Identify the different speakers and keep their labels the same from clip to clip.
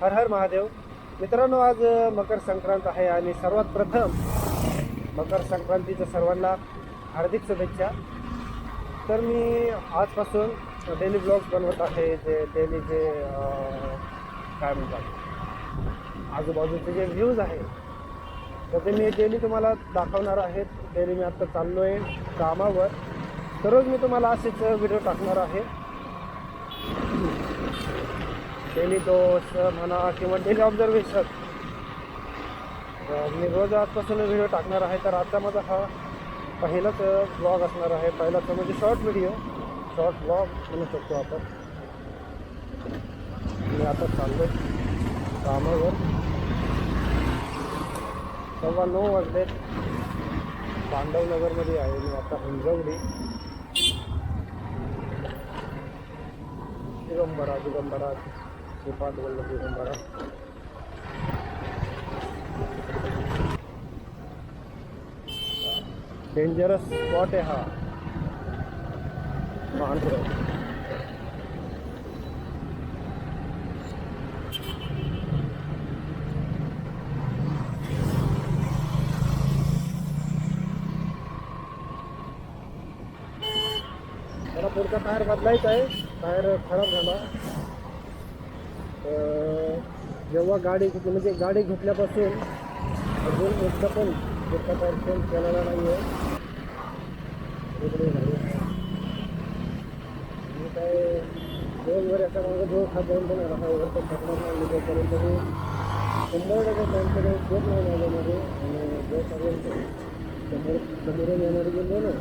Speaker 1: हर हर महादेव. मित्रांनो, आज मकर संक्रांत आहे आणि सर्वात प्रथम मकर संक्रांतीच्या सर्वांना हार्दिक शुभेच्छा. तर मी आजपासून डेली ब्लॉग्स बनवत आहे. जे डेली जे काय म्हणतात आजूबाजूचे जे व्ह्यूज आहे तर ते मी डेली तुम्हाला दाखवणार आहेत. डेली मी आत्ता चाललो आहे कामावर, तर रोज मी तुम्हाला असेच व्हिडिओ टाकणार आहे. डेली डोस म्हणा किंवा डेली ऑब्झर्वेशन मी रोज आजपासून व्हिडिओ टाकणार आहे. तर आजचा माझा हा पहिलाच ब्लॉग असणार आहे. पहिलाच म्हणजे शॉर्ट ब्लॉग म्हणू शकतो आपण. मी आता चाललो कामावर. 9:15 वाजलेत. पांडवनगरमध्ये आहे मी आता. हिंजवडी दिगंबरा श्रीपाद वल्लभ दिगंबरा. डेंजरस स्पॉट आहे हा मांडव. मला पुढचा टायर बदलायचा आहे. टायर खराब झाला. जेव्हा गाडी म्हणजे गाडी घेतल्यापासून अजून एकदा पण पुढचा टायर चेंज केलेला नाही आहे. मी काय दोन याचा मागं जो खात जाऊन पण राहा वरती टाकणार नाही. निघेपर्यंत मी 100% टाईमकडे देत नाही माझ्यामध्ये. आणि जो पर्यंत समोरून येणारे गेलो ना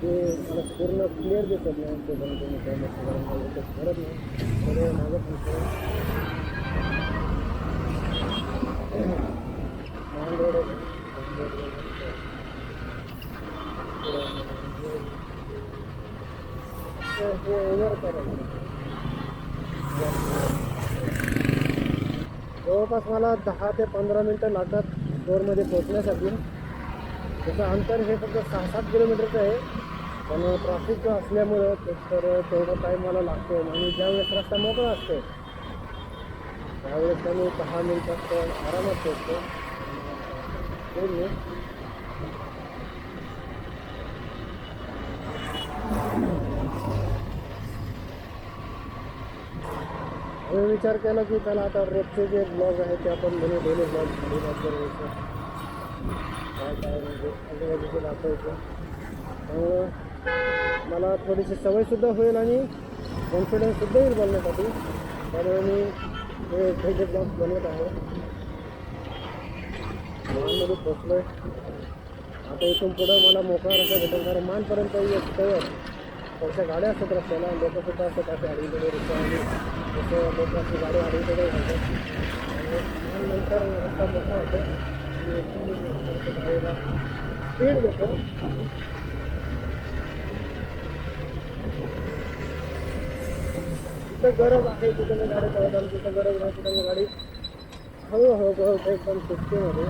Speaker 1: ते मला पूर्ण क्लिअर दिसत नाही. तोपर्यंत मी काय करत नाही. सगळं माझं मान रोड जवळपास मला 10 ते 15 मिनटं लागतात स्टोअरमध्ये पोहोचण्यासाठी. त्याचं अंतर हे फक्त 6-7 किलोमीटरचं आहे. पण ट्रॅफिक असल्यामुळं तर तेवढा टाईम मला लागतो. आणि ज्यावेळेस रस्ता मोकळा असतो त्यावेळेस मी 10 मिनटात आरामात पोहोचतो. मी विचार केला की त्याला आता रोजचे जे ब्लॉग आहेत ते आपण बनवू. डेली ब्लॉग ऑब्झर्वेशन काय काय म्हणजे आजूबाजूचे दाखवायचं. त्यामुळं मला थोडीशी सवयसुद्धा होईल आणि कॉन्फिडन्ससुद्धा येईल बोलण्यासाठी. त्यामुळे मी हे डेली ब्लॉग बनवत आहे. मानमध्ये पोचलो आहे. आता इथून पुढं मला मोकळा रस्ता भेटेल. कारण मानपर्यंत येतोवर थोड्याशा गाड्या असतात रस्त्याला. लोकंसुद्धा असतात असे आडवीकडे रिक्षा आणि जसं लोकांची गाडी आडवीकडे घालतात. आणि नंतर रस्ता मोठा होतो. गाडीला स्पीड देतो. जिथं गरज आहे तिथं मी गाडी पळवतो. जिथं गरज नाही तिथं मी गाडी हळूहळू पळवतो एकदम सिस्टीमध्ये.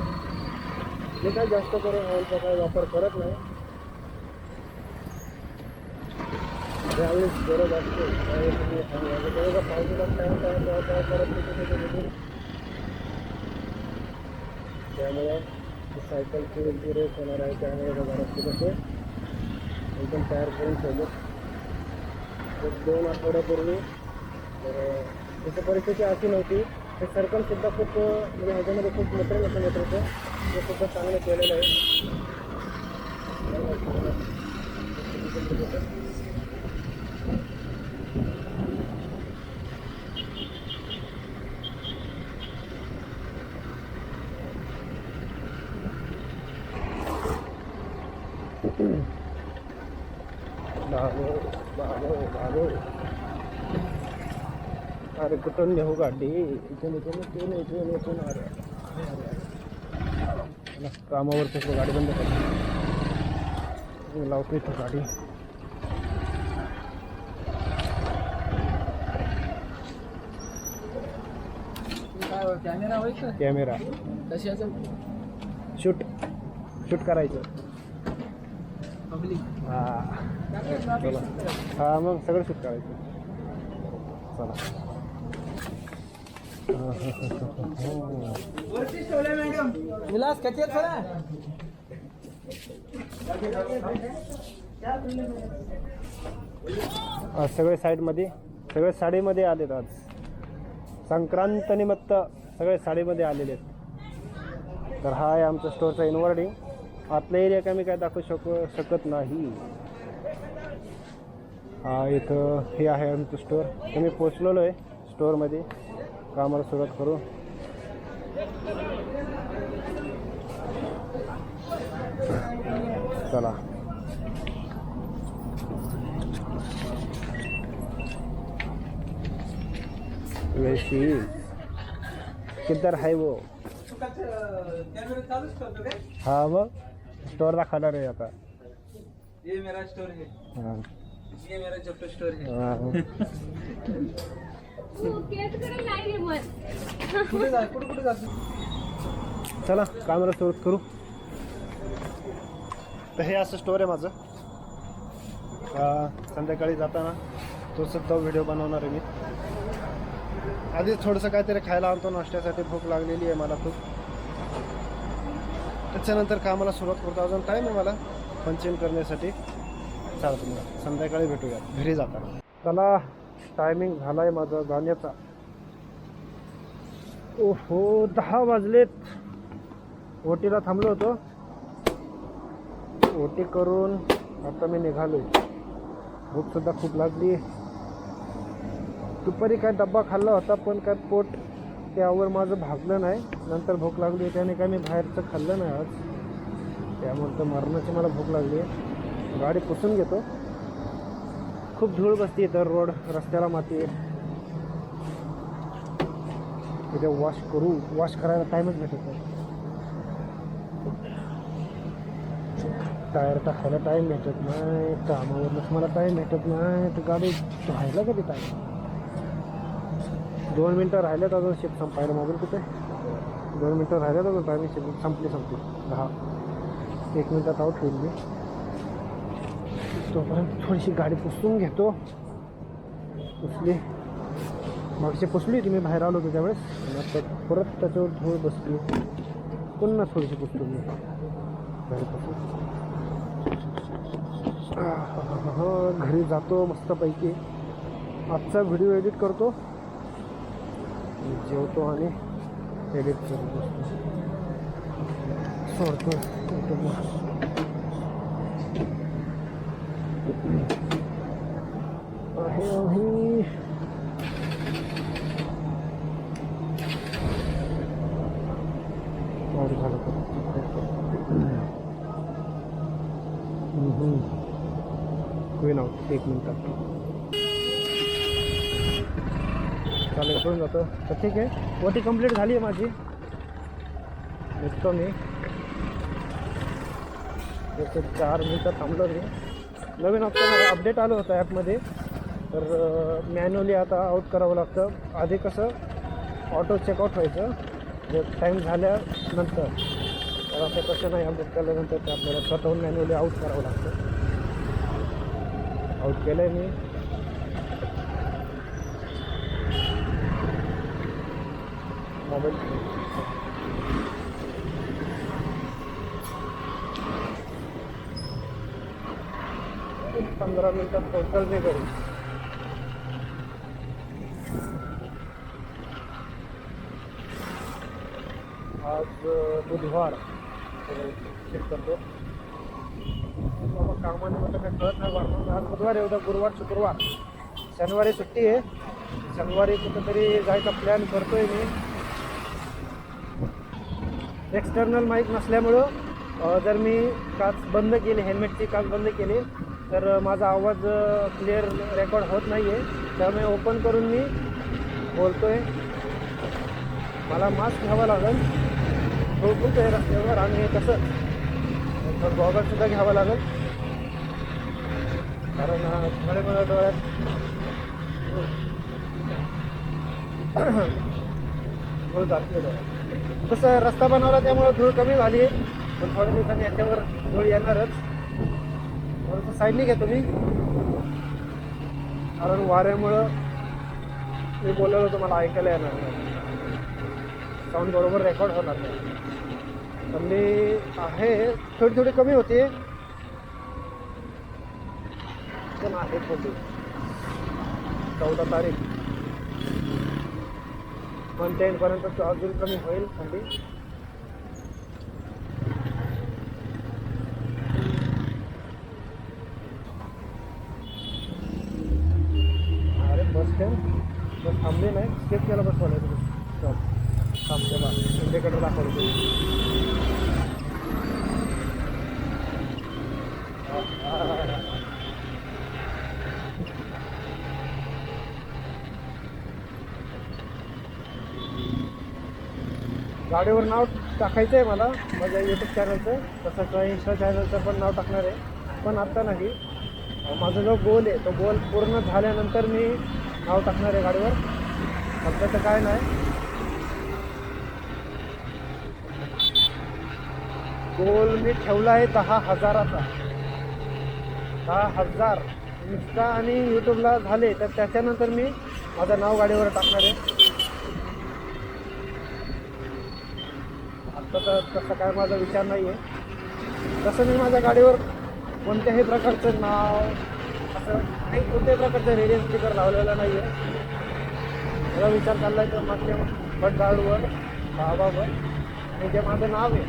Speaker 1: मी काय जास्त करून ऑइलचा काही वापर करत नाही. ज्यावेळेस गरज असते त्यावेळेस मी सांगायचं पावसाला काय करत नाही. त्यामुळे सायकलची रेस होणार आहे. त्यामुळे घरात कसं एकदम तयार करून ठेवलं. 1-2 आठवड्यापूर्वी तर त्याची परिस्थिती अशी नव्हती. ते सर्कलसुद्धा खूप म्हणजे ह्याच्यामध्ये खूप मटेरियल असं मेट्रोचं ते सुद्धा चांगलं केलेलं आहे. बाबो अरे कुठून नेऊ गाडी. इथून अरे कामावर कसं गाडी बंद करतो. लावतो इथं गाडी. कॅमेरा
Speaker 2: कशाचं
Speaker 1: शूट करायचं.
Speaker 2: पब्लिक
Speaker 1: चला. मग सगळं शूट करायचं. चला.
Speaker 2: विलास कधी चला
Speaker 1: आज सगळे साईडमध्ये सगळे साडीमध्ये आलेत. आज संक्रांत निमित्त सगळे साडीमध्ये आलेले आहेत. तर हा आहे आमचं स्टोअरचा इनवर्डिंग. आतला एरिया काय मी काय दाखवू शकत नाही. हा इथं हे आहे आमचं स्टोअर. तर मी पोचलेलो आहे स्टोअरमध्ये. कामाला सुरुवात करू. चला वैशी किधर है वो. हाँ वो स्टोर दाखवणार आहे आता.
Speaker 2: ये मेरा स्टोर है,
Speaker 1: हाँ
Speaker 2: ये मेरा चप्पल स्टोर है. कुठे जातो?
Speaker 1: चला कामाला सुरुवात करू. तर हे असं स्टोर आहे माझं. संध्याकाळी जाताना तो सुद्धा व्हिडिओ बनवणार आहे मी. आधी थोडंसं काहीतरी खायला आणतो नाश्त्यासाठी. भूक लागलेली आहे मला खूप. त्याच्यानंतर कामाला सुरुवात करतो. अजून टाईम आहे मला पंचिंग करण्यासाठी. चालतं मग संध्याकाळी भेटूया घरी जाताना. चला टायमिंग झाला आहे माझा जाण्याचा. ओहो 10 वाजलेत. ओटीला थांबलो होतो. ओटी करून आता मी निघालोय. भूकसुद्धा खूप लागली. दुपारी काय डब्बा खाल्ला होता पण काय पोट त्यावर माझं भागलं नाही. नंतर भूक लागली त्याने काय मी बाहेरचं खाल्लं नाही आज. त्यामुळे तर मरणाची मला भूक लागली आहे. गाडी पुसून घेतो. खूप धूळ बसते तर रोड रस्त्याला माती आहे. तिथे वॉश करायला टाईमच भेटत नाही. टायर टाकायला टाईम भेटत नाही. कामावरच मला टाईम भेटत नाही. तर गाडी धुवायला कधी टाईम. 2 मिनटं राहिल्यात अजून शिफ्ट संपायला. मोबाईल कुठे. 2 मिनटं राहिल्यात अजून टायमिंग शिफ्ट संपली. 10 1 मिनटात आउट होईल मी. तोपर्यंत थोडीशी गाडी पुसून घेतो. पुसली मागची पुसली ती मी बाहेर आलो होतो त्यावेळेस. आता परत त्याच्यावर धूळ बसली. पुन्हा थोडीशी पुसतो मी घरी पुसून. घरी जातो मस्तपैकी. आजचा व्हिडिओ एडिट करतो. जेवतो आणि एडिट करतो. सोडतो आहे. होईन आउट 1 मिनिटात. चालेल करून जातो. तर ठीक आहे. ओटी कंप्लीट झाली आहे माझी. निघतो मी. 4 मिनिटं थांबलो मी. नवीन अपडेट आलं होतं ॲपमध्ये. तर मॅन्युअली आता आउट करावं लागतं. आधी कसं ऑटो चेकआउट व्हायचं जे टाईम झाल्यानंतर. तर आता कसं नाही. अपडेट केल्यानंतर ते आपल्याला स्वतःहून मॅन्युअली आउट करावं लागतं. आउट केलं आहे मी. मोबाईल 15 मिनिटात पोहोचल मी घरी. आज बुधवार चेक करतो. बाबा कामाने म्हटलं काय कळत नाही. आज बुधवार आहे. उद्या गुरुवार शुक्रवार शनिवारी सुट्टी आहे. शनिवारी कुठंतरी जायचा प्लॅन करतोय मी. एक्सटर्नल माईक नसल्यामुळं जर मी काच बंद केली, हेल्मेटची काच बंद केली तर माझा आवाज क्लिअर रेकॉर्ड होत नाही आहे. त्यामुळे ओपन करून मी बोलतो आहे. मला मास्क घ्यावा लागेल. खूप आहे रस्त्यावर. आणि कसं गॉगलसुद्धा घ्यावा लागेल. कारण थोडे मला डोळ्यात धूळ जाते. कसं रस्ता बनवला त्यामुळे धूळ कमी झाली आहे. पण थोड्या दिवसांनी याच्यावर धूळ येणारच. थोडंसं साईडने घेतो मी. कारण वाऱ्यामुळं मी बोललेलो होतो मला ऐकायला येणार नाही. साऊंड बरोबर रेकॉर्ड होणार नाही. थंडी आहे, थोडी थोडी कमी होते पण आहे थंडी. 14 तारीख मंथ एंडपर्यंत अजून कमी होईल थंडी. अरे बस स्टँड बस थांबली नाही, स्केप केला बस वाले थांबतेला इंडिकेटर दाखवतो. गाडीवर नाव टाकायचं आहे मला माझ्या यूट्यूब चॅनलचं, तसंच इंस्टा चॅनलचं पण नाव टाकणार आहे, पण आत्ता नाही. माझा जो गोल आहे तो गोल पूर्ण झाल्यानंतर मी नाव टाकणार आहे गाडीवर. सध्या तर काय नाही. गोल मी ठेवला आहे 10,000चा. 10,000 इंस्टा आणि यूट्यूबला झाले तर त्याच्यानंतर मी माझं नाव गाडीवर टाकणार आहे. आत्ता तर तसं काय माझा विचार नाही आहे. तसं मी माझ्या गाडीवर कोणत्याही प्रकारचं नाव असं काही कोणत्याही प्रकारचं रेडियन स्पीकर लावलेला नाही आहे. मला विचार चालला आहे तर मागच्या बटगाडवर बाबावर आणि जे माझं नाव आहे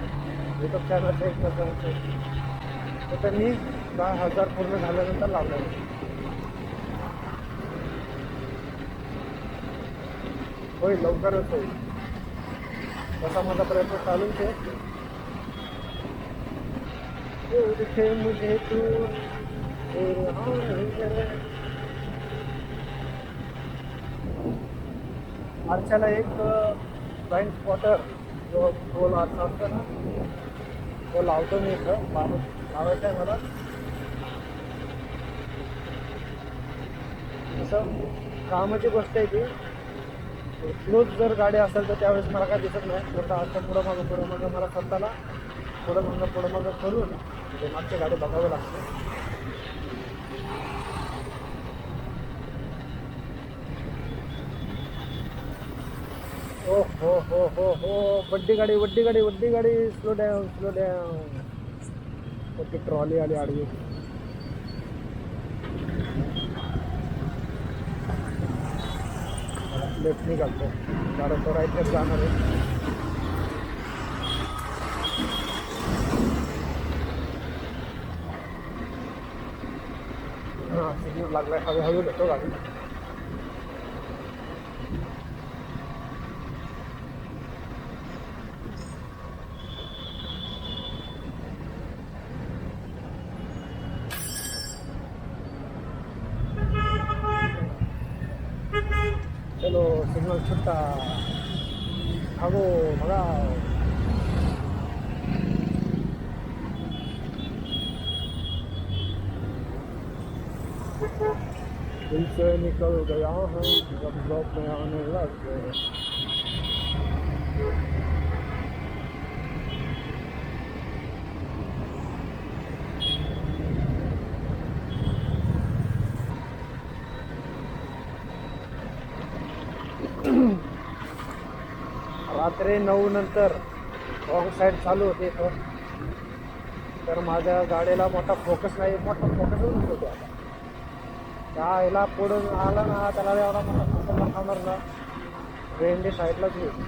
Speaker 1: यूट्यूब चॅनलचं एक प्रकारचं तर मी 10,000 पूर्ण झाल्यानंतर लावलं आहे. होईल, लवकरच होईल तसा माझा प्रयत्न चालूच आहे. मुझे तू आरशाला एक ब्लाइंड स्पॉटर जो गोल आरसा असतो ना तो लावतो मी इथं. लावायचं आहे मला. असं कामाची गोष्ट आहे की क्लोज जर गाडी असेल तर त्यावेळेस मला काय दिसत नाही. स्वतः असं पुढं मागं मला स्वतःला पुढं मागं करून ते मागची गाडी बघावं लागते. हो हो हो हो हो वड्डी गाडी स्लो डाऊन. ती ट्रॉली आली आडवी. लेफ्ट निघालतो कारण तो राईटच जाणार आहे. हां सिग्नल लागलाय. हळूहळू घेतो गाडी. चलो सिग्नल छुट्टा भागो भगाओ. दिल से निकल गया है जब जॉब में आने लग गए. रात्री 9 नंतर रॉंग साईड चालू होते इथं. तर माझ्या गाडीला मोठा फोकस नाही. मोठा फोकसच होतो आता. त्याला पुढून आला ना त्याला एवढा मोठा फोकस दाखवणार ना वेंडी साईडलाच येईल.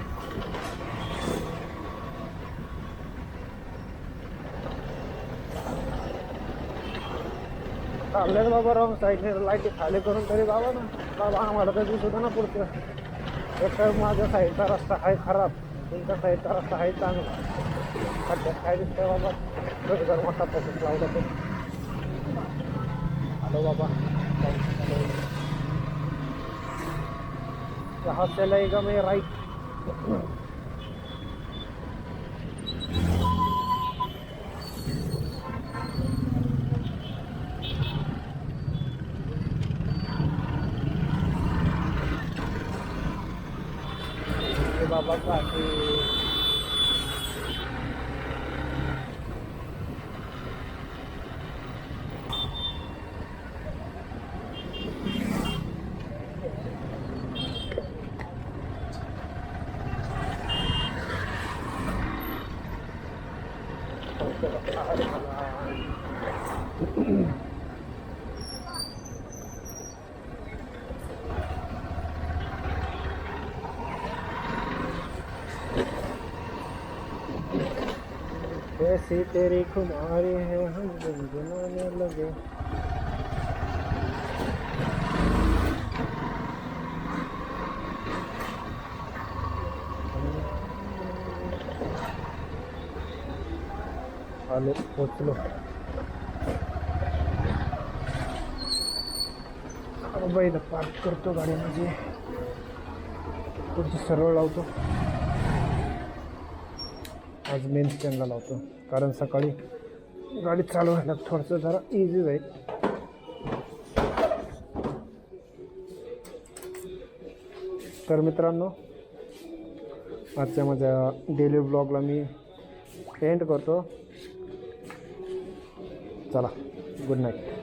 Speaker 1: चालले बाबा रॉंग साईडने लाईट खाली करून तरी बाबा ना बाबा आम्हाला तर दिसत ना पुढचं. एक तर माझ्या साईडचा रस्ता आहे खराब, तुमच्या साईडचा रस्ता आहे चांगला. सध्यात काय दिसतंय बाबा जर मोठा फोकस लावला तर. हॅलो बाबा जहाँ से लगेगा मैं राइट. बाबा काफी कैसी तेरी खुमारी है हम गुनगुनाने लगे। आलो पोचलो। बाई पार्क करतो गाडी म्हणजे पुढची सरळ लावतो. आज मेन स्टँडला लावतो कारण सकाळी गाडी चालवायला थोडंसं जरा इझी जाईल. तर मित्रांनो आजच्या माझ्या डेली ब्लॉगला मी एंड करतो. चला गुड नाईट.